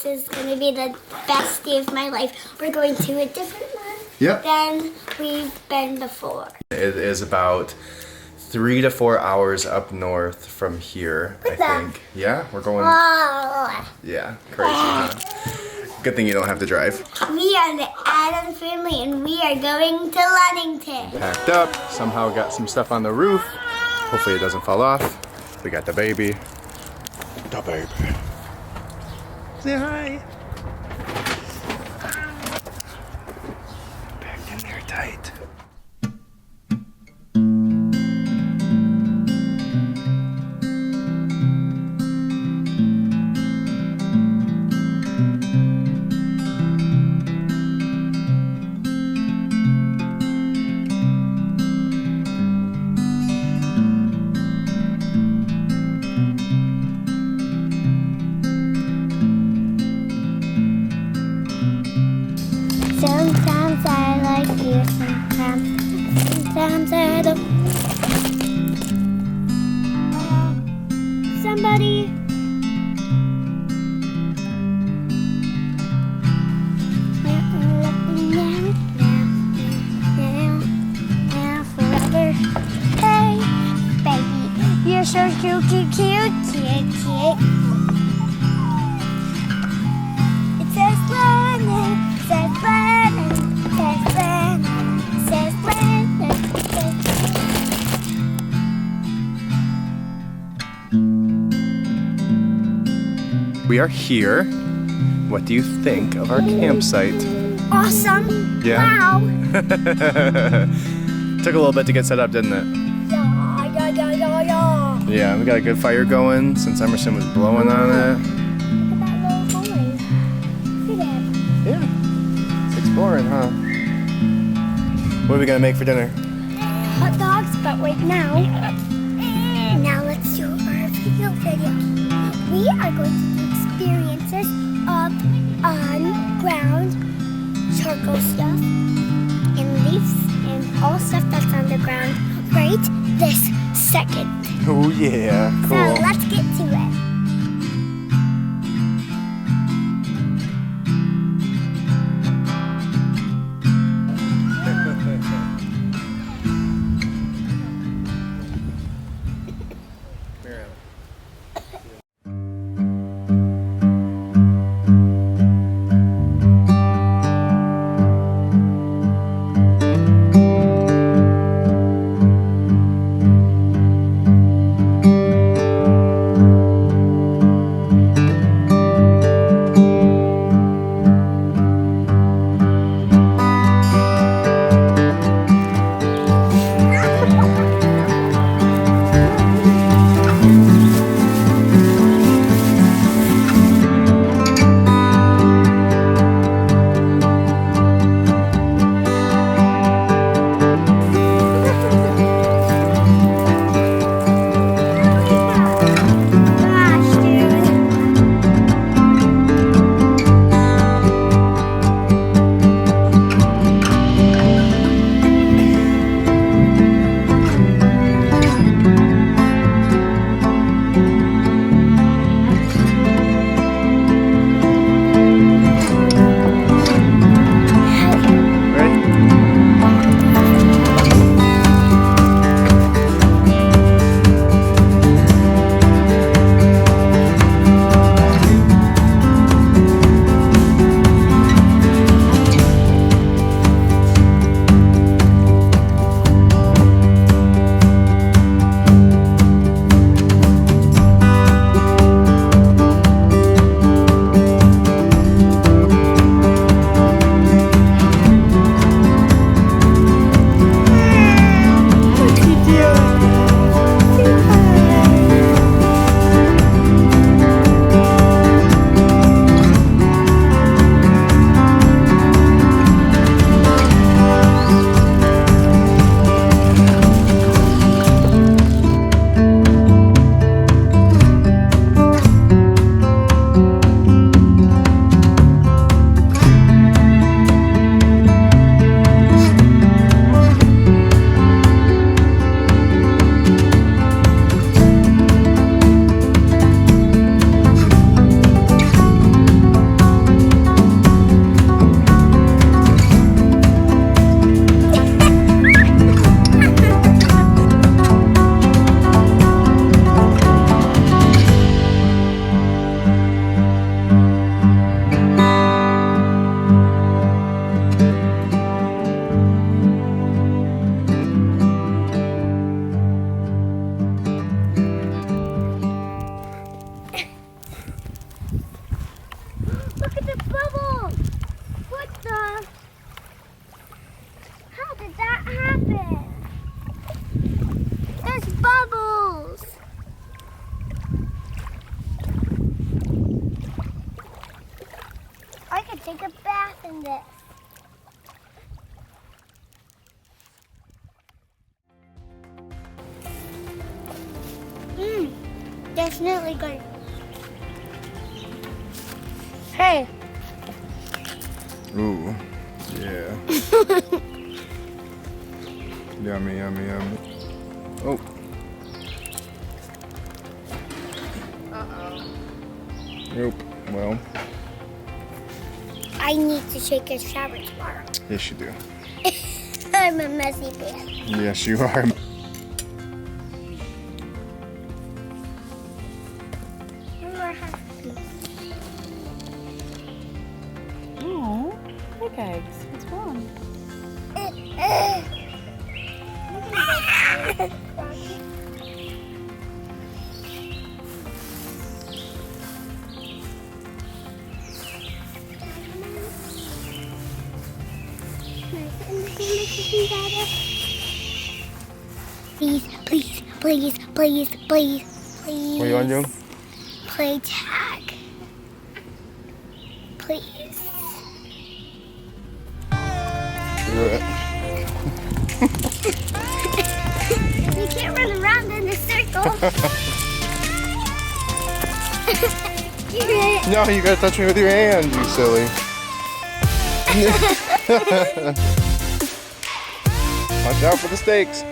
this is going to be the best day of my life. We're going to a different one than we've been before. It is about 3 to 4 hours up north from here, I think. Yeah, we're going. Whoa. Yeah, crazy, huh? Good thing you don't have to drive. We are the Adams family and we are going to Ludington. Packed up, somehow got some stuff on the roof. Hopefully it doesn't fall off. We got the baby. The baby. Say hi. Packed in there tight. Sometimes I like you, sometimes I don't. Somebody. Now, forever. Hey, baby, you're so cute. It says Lennon, says Lennon, says Lennon, says Lennon, We are here. What do you think of our campsite? Awesome. Yeah? Wow. Took a little bit to get set up, didn't it? Yeah. Yeah, we got a good fire going since Emerson was blowing on it. Look at that little boy. See that? Yeah. It's exploring, huh? What are we gonna make for dinner? Hot dogs, but wait now. Now let's do our video. We are going to do experiences up on ground, charcoal stuff, and leaves, and all stuff that's on the ground right this second. Oh yeah, cool. So let's get to it. than this. Definitely good. Hey. Ooh, yeah. Yummy, yummy, yummy. Oh. Uh-oh. Nope. Well. I need to take a shower tomorrow. Yes, you do. I'm a messy man. Yes, you are. Oh, big eggs. What's wrong? Please, please, please, please, please, please. What do you want to do? Play tag. Please. Do it. You can't run around in a circle. No, you gotta touch me with your hand, you silly. Watch out for the stakes.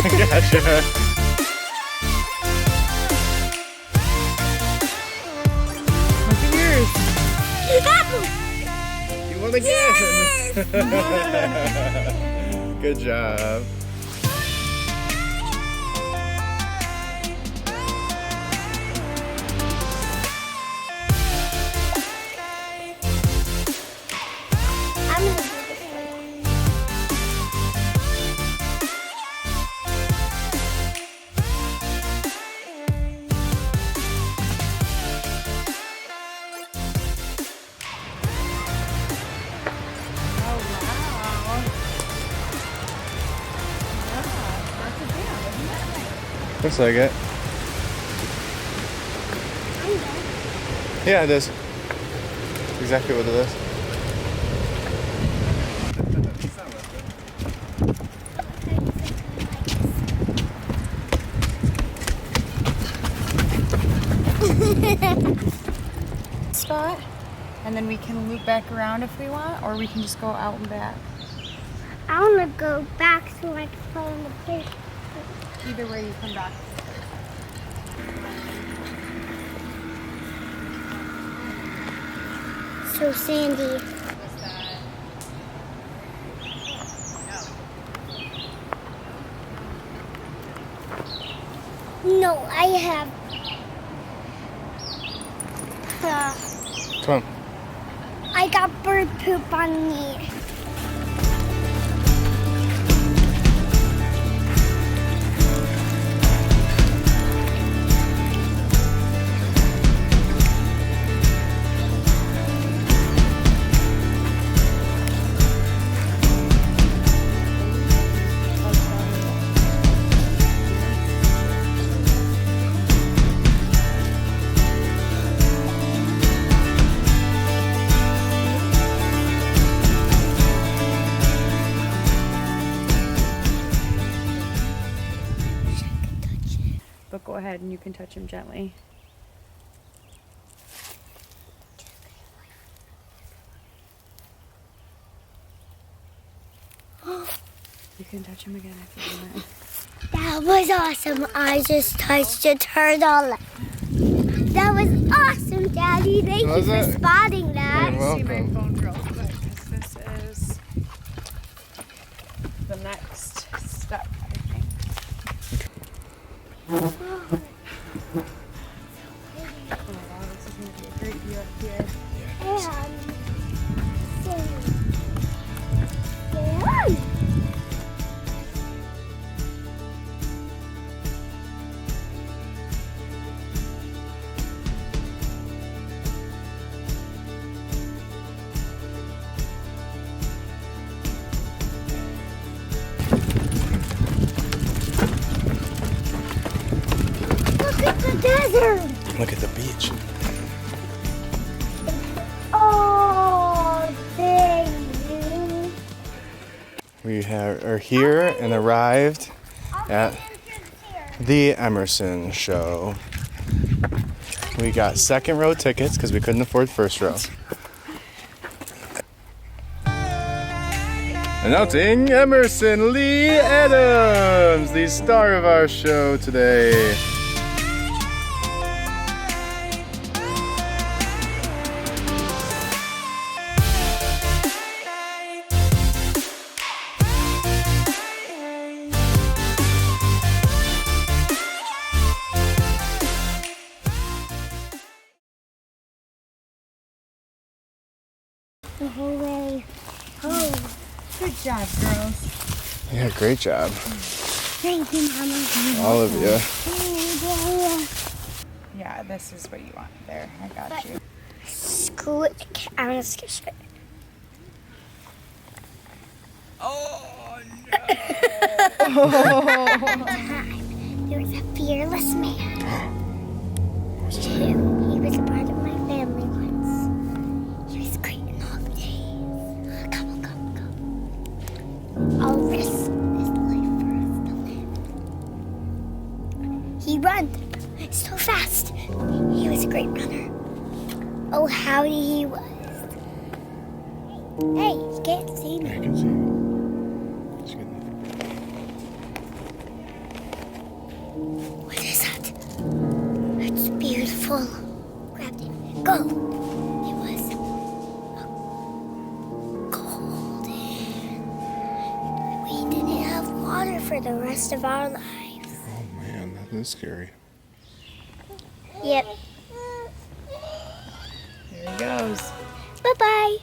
Gotcha. Look at yours. You won again. Good job. I'm gonna do this for you. Oh, wow. Yeah, that's a jam, isn't it? Looks like it. I'm done. Yeah, it is. Exactly what it is. Spot. And then we can loop back around if we want, or we can just go out and back. I want to go back so I can play on the pig. Either way, you come back. So sandy. No, I have. Come on. I got bird poop on me. But go ahead and you can touch him gently. You can touch him again if you want. That was awesome. I just touched a turtle. That was awesome, Daddy. Thank you Was for it? spotting that. You're See my welcome. phone real quick, because this is the next step, I think. Oh wow, this is going to be a great view up here. And desert. Look at the beach. Oh, thank you. We are here and arrived at the Emerson show. We got second row tickets because we couldn't afford first row. Announcing Emerson Lee Adams, the star of our show today. The whole way home. Good job, girls. Yeah, great job. Thank you, Mama. All of you. Yeah, this is what you want. There, I got you. Screw it. I want to sketch it. Oh, There was a fearless man. He was a part of my family once. He was great in all the days. Come. I'll risk this life for us to live. He ran so fast. He was a great runner. Oh, howdy he was. Hey, you can't see me. I can see. It's good. What is that? It's beautiful. Grabbed it. Go. It was golden. We didn't have water for the rest of our lives. Oh man, that is scary. Yep. Here he goes. Bye-bye.